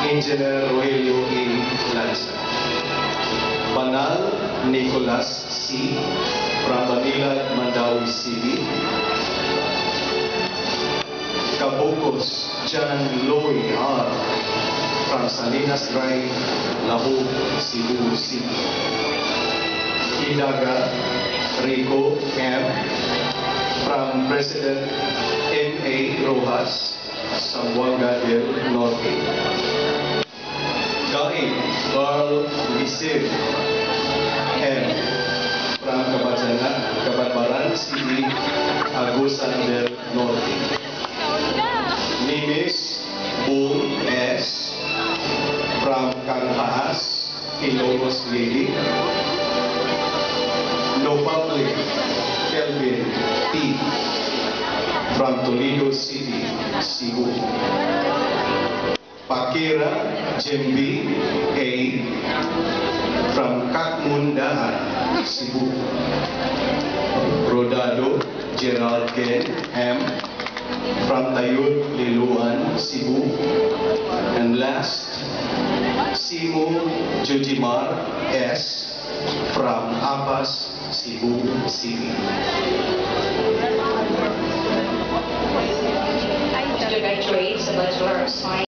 Engineer Rogelio A. Lanza. Banal Nicolas C. from Manila, Mandawi City. Cabocos John Loy R. from Salinas Drive, Lahu, Cebu City. Hidaga Rico M. from President M.A. Rojas, Zamboanga del Norte. Gain Carl Visib M. from Cabanbaran City, Agusan del Norte. Nimes Bull S. from Canghas, Ilocos Lady. Nopable Kelvin T. from Toledo City, Cebu. Pakira Jembi A. from Kakmundahan, Cebu. Rodado Gerald Ken M. from Tayud, Liluan, Cebu. And last, Simo Jujimar S. from Apas, Cebu City. Student graduates, a Bachelor of Science.